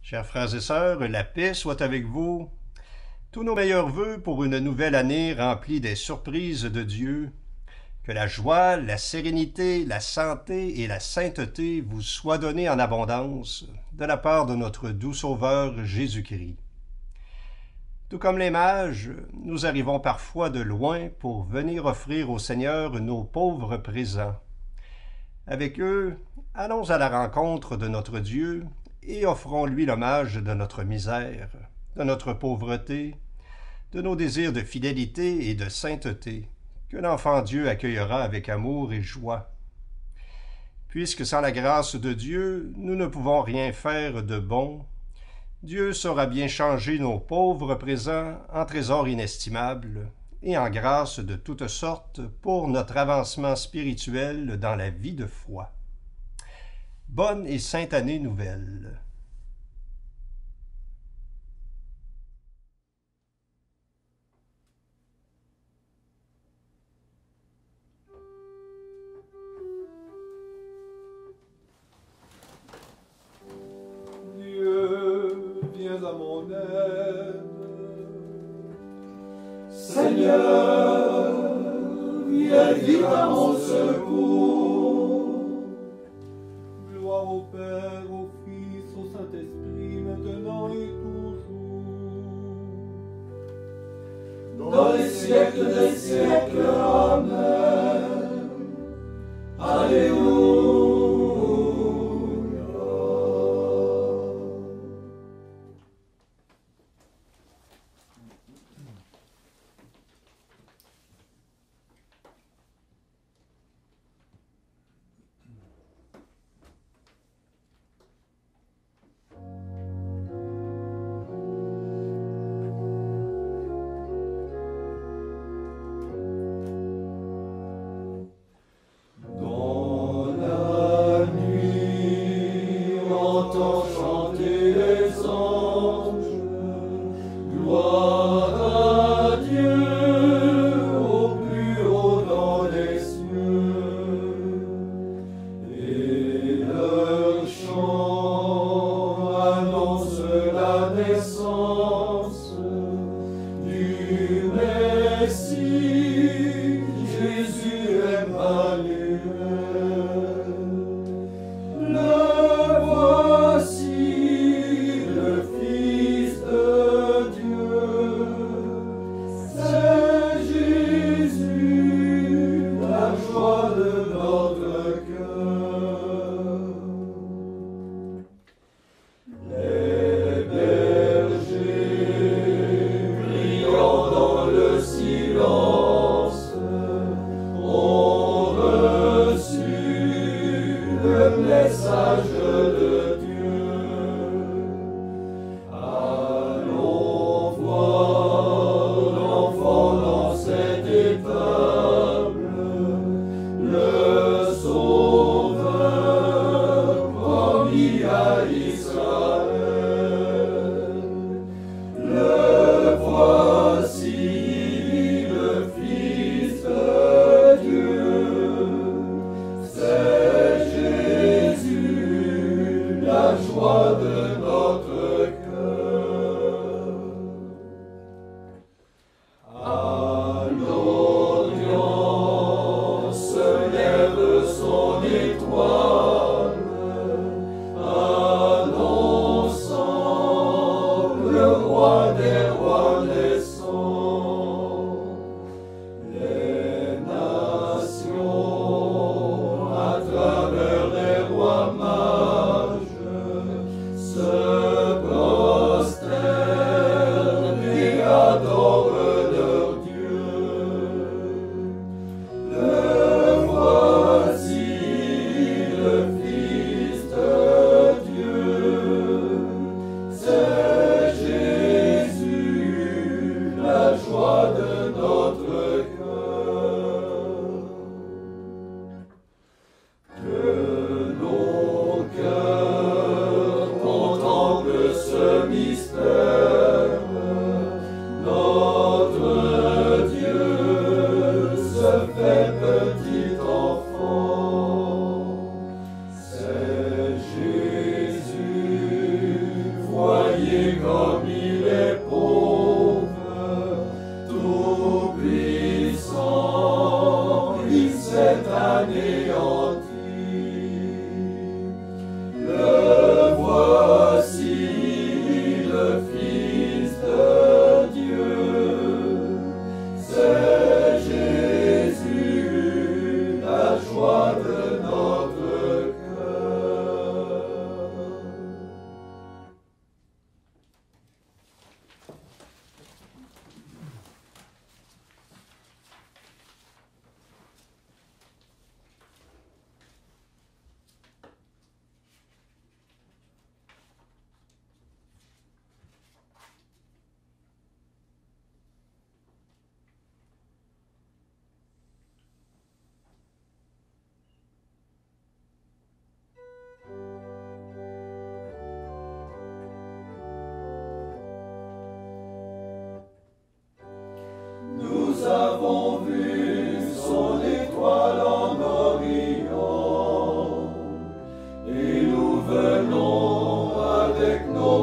Chers frères et sœurs, la paix soit avec vous. Tous nos meilleurs vœux pour une nouvelle année remplie des surprises de Dieu. Que la joie, la sérénité, la santé et la sainteté vous soient données en abondance de la part de notre doux Sauveur Jésus-Christ. Tout comme les mages, nous arrivons parfois de loin pour venir offrir au Seigneur nos pauvres présents. Avec eux, allons à la rencontre de notre Dieu et offrons-lui l'hommage de notre misère, de notre pauvreté, de nos désirs de fidélité et de sainteté, que l'enfant Dieu accueillera avec amour et joie. Puisque sans la grâce de Dieu, nous ne pouvons rien faire de bon, Dieu saura bien changer nos pauvres présents en trésors inestimables et en grâces de toutes sortes pour notre avancement spirituel dans la vie de foi. Bonne et sainte année nouvelle. Dieu, viens à mon aide. Seigneur, viens vite à mon secours. Gloire au Père, au Fils, au Saint-Esprit, maintenant et toujours. Dans les siècles des siècles, Amen. Alléluia. Travers les rois mages,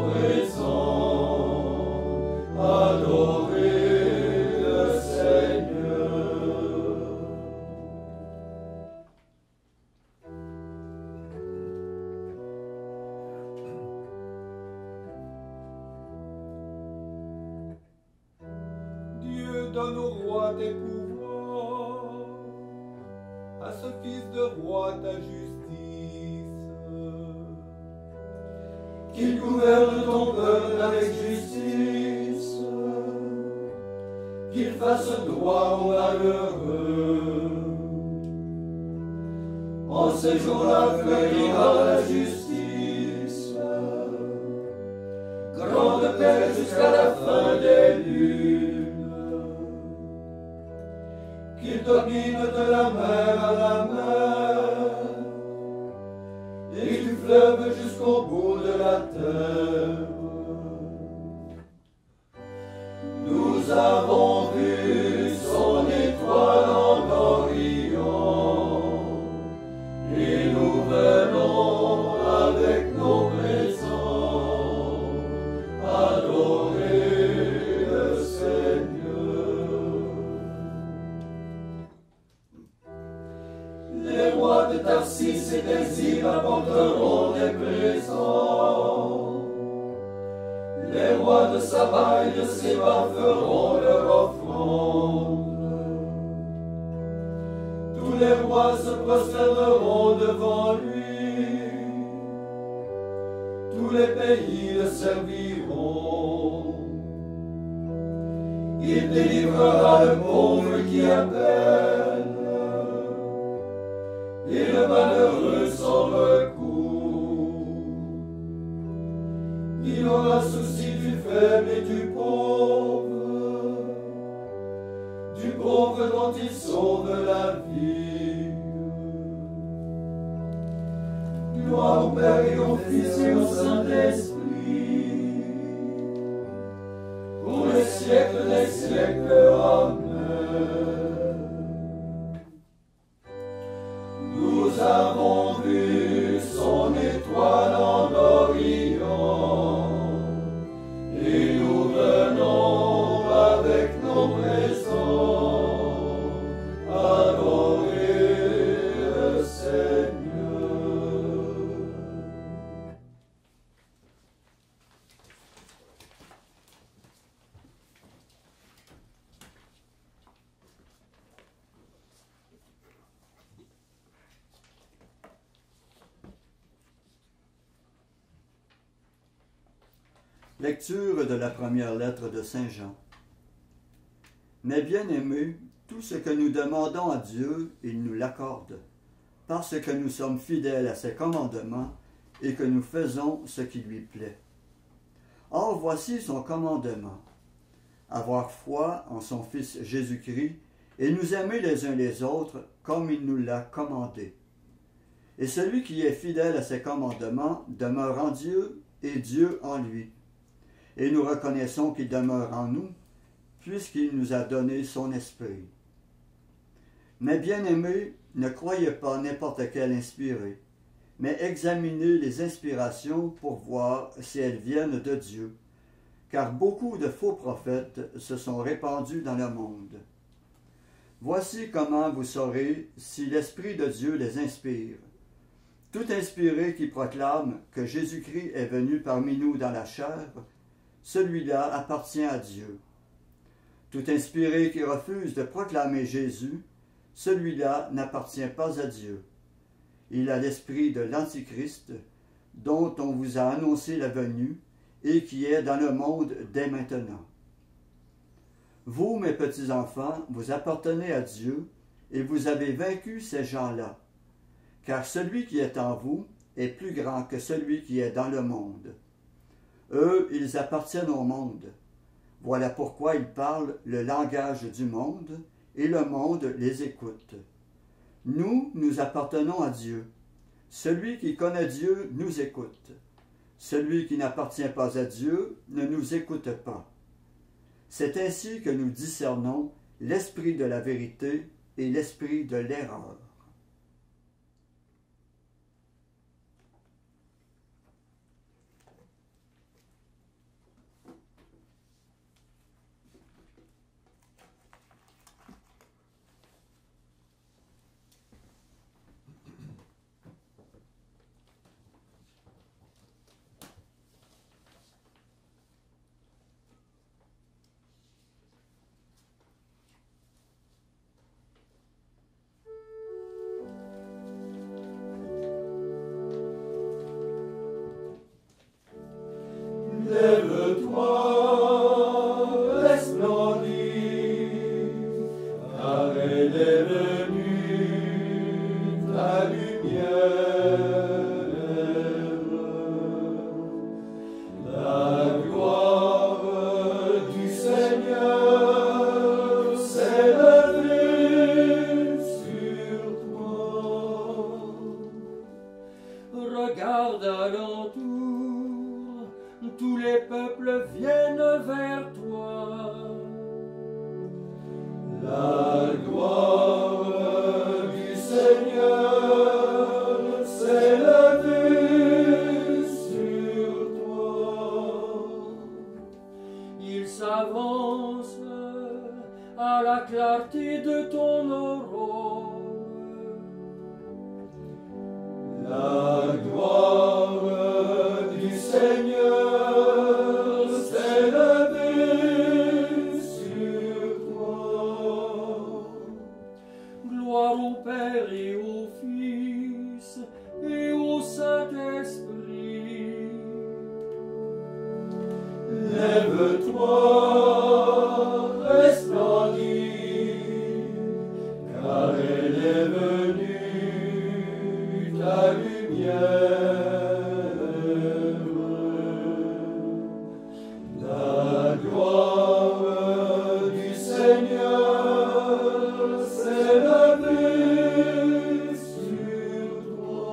nos présents, adorez le Seigneur. Dieu donne au roi tes pouvoirs, à ce fils de roi ta justice. Qu'il gouverne ton peuple avec justice, qu'il fasse droit aux malheureux. En ces jours-là fleurira la justice, grande paix jusqu'à la fin des lunes. Qu'il domine de la mer à la mer, et du fleuve jusqu'au bout de la terre. Nous avons vu son étoile en Orient, et nous venons avec nos présents adorer le Seigneur. Les rois de Tarsis et des îles apporteront des présents. Les rois de Saba et de Séba feront leur offrande. Tous les rois se prosterneront devant lui. Tous les pays le serviront. Il délivrera le pauvre qui appelle, et le malheureux sans recours. Il aura souci du faible et du pauvre dont il sauve la vie. Gloire au Père et au Fils et au Saint-Esprit, pour les siècles des siècles. Amen. Nous avons vu son étoile en Orient, et nous venons avec nos présents adorer le Seigneur. Lecture de la première lettre de Saint Jean. Mes bien-aimés, tout ce que nous demandons à Dieu, il nous l'accorde, parce que nous sommes fidèles à ses commandements et que nous faisons ce qui lui plaît. Or, voici son commandement: avoir foi en son Fils Jésus-Christ et nous aimer les uns les autres comme il nous l'a commandé. Et celui qui est fidèle à ses commandements demeure en Dieu et Dieu en lui. Et nous reconnaissons qu'il demeure en nous, puisqu'il nous a donné son esprit. Mes bien-aimés, ne croyez pas n'importe quelle inspirée, mais examinez les inspirations pour voir si elles viennent de Dieu, car beaucoup de faux prophètes se sont répandus dans le monde. Voici comment vous saurez si l'Esprit de Dieu les inspire. Tout inspiré qui proclame que Jésus-Christ est venu parmi nous dans la chair, celui-là appartient à Dieu. Tout inspiré qui refuse de proclamer Jésus, celui-là n'appartient pas à Dieu. Il a l'esprit de l'Antichrist, dont on vous a annoncé la venue, et qui est dans le monde dès maintenant. Vous, mes petits-enfants, vous appartenez à Dieu, et vous avez vaincu ces gens-là, car celui qui est en vous est plus grand que celui qui est dans le monde. Eux, ils appartiennent au monde. Voilà pourquoi ils parlent le langage du monde, et le monde les écoute. Nous, nous appartenons à Dieu. Celui qui connaît Dieu nous écoute. Celui qui n'appartient pas à Dieu ne nous écoute pas. C'est ainsi que nous discernons l'esprit de la vérité et l'esprit de l'erreur. Lève-toi, resplendis, car elle est venue, ta lumière. La gloire du Seigneur s'est levée sur toi. Regarde alentour, tous les peuples viennent vers toi. La gloire du Seigneur s'est levée sur toi. Il s'avance à la clarté de ton aurore. La gloire du Seigneur s'est levée sur toi. Gloire au Père et au Fils et au Saint-Esprit. Lève-toi, resplendis, car elle est venue, ta lumière. La gloire du Seigneur s'est levée sur toi.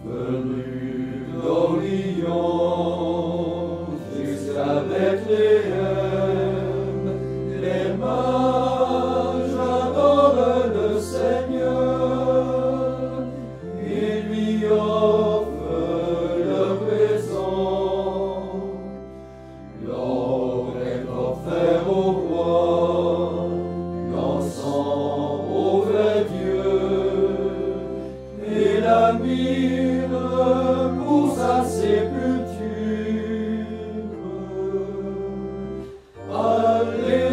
Venu d'Orient jusqu'à Bethléem, les mages adorent le Seigneur et lui offrent leur présent. L'or est offert au roi, l'encens au vrai Dieu, et la myrrhe pour sa sépulture. Alléluia.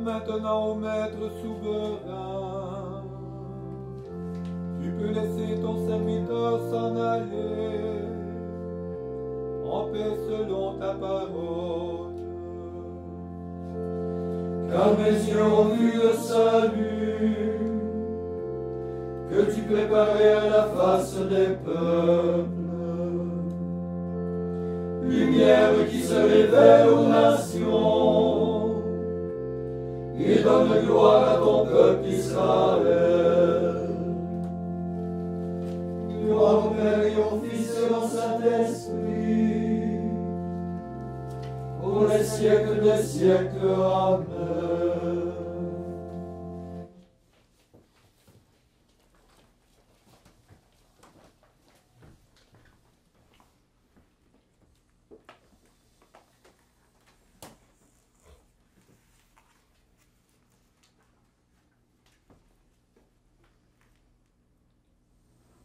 Maintenant, ô Maître souverain, tu peux laisser ton serviteur s'en aller en paix selon ta parole. Car mes yeux ont vu le salut que tu préparais à la face des peuples, lumière qui se révèle aux nations et donne gloire à ton peuple Israël. Gloire au Père et au Fils et au Saint-Esprit, pour les siècles des siècles. Amen.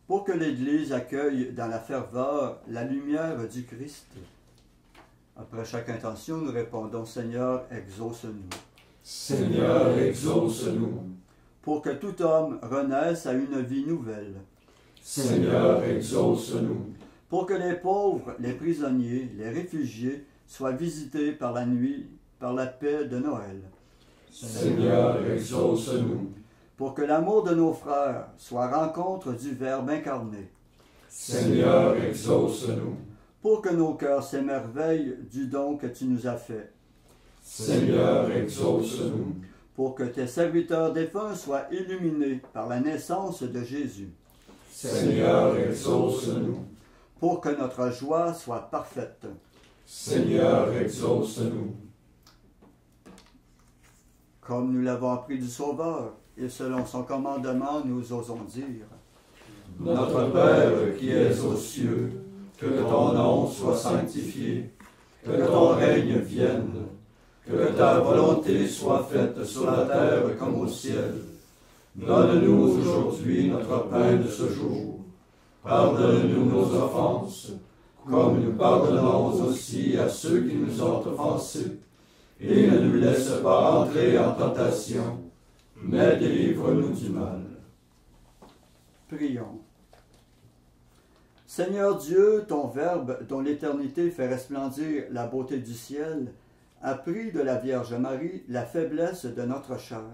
Pour que l'Église accueille dans la ferveur la lumière du Christ. Après chaque intention, nous répondons « Seigneur, exauce-nous ». Seigneur, exauce-nous. Pour que tout homme renaisse à une vie nouvelle. Seigneur, exauce-nous. Pour que les pauvres, les prisonniers, les réfugiés soient visités par la nuit, par la paix de Noël. Seigneur, exauce-nous. Pour que l'amour de nos frères soit rencontre du Verbe incarné. Seigneur, exauce-nous. Pour que nos cœurs s'émerveillent du don que tu nous as fait. Seigneur, exauce-nous. Pour que tes serviteurs défunts soient illuminés par la naissance de Jésus. Seigneur, exauce-nous. Pour que notre joie soit parfaite. Seigneur, exauce-nous. Comme nous l'avons appris du Sauveur, et selon son commandement, nous osons dire: Notre Père qui es aux cieux, que ton nom soit sanctifié, que ton règne vienne, Que ta volonté soit faite sur la terre comme au ciel. Donne-nous aujourd'hui notre pain de ce jour. Pardonne-nous nos offenses, comme nous pardonnons aussi à ceux qui nous ont offensés. Et ne nous laisse pas entrer en tentation, mais délivre-nous du mal. Prions. Seigneur Dieu, ton Verbe, dont l'éternité fait resplendir la beauté du ciel, a pris de la Vierge Marie la faiblesse de notre chair.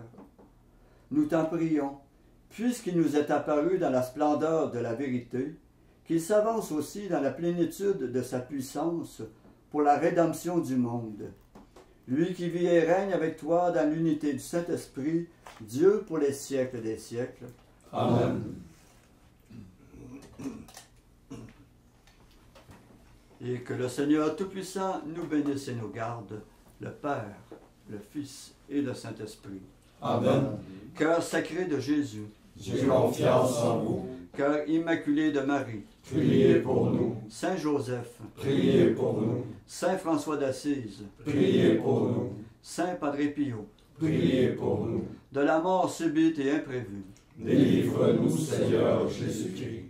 Nous t'en prions, puisqu'il nous est apparu dans la splendeur de la vérité, qu'il s'avance aussi dans la plénitude de sa puissance pour la rédemption du monde. Lui qui vit et règne avec toi dans l'unité du Saint-Esprit, Dieu pour les siècles des siècles. Amen. Et que le Seigneur Tout-Puissant nous bénisse et nous garde, le Père, le Fils et le Saint-Esprit. Amen. Cœur sacré de Jésus, J'ai confiance en vous. cœur immaculé de Marie, Priez pour nous. Saint Joseph, Priez pour nous. Saint François d'Assise, Priez pour nous. Saint Padre Pio, Priez pour nous. de la mort subite et imprévue, Délivre-nous, Seigneur Jésus-Christ.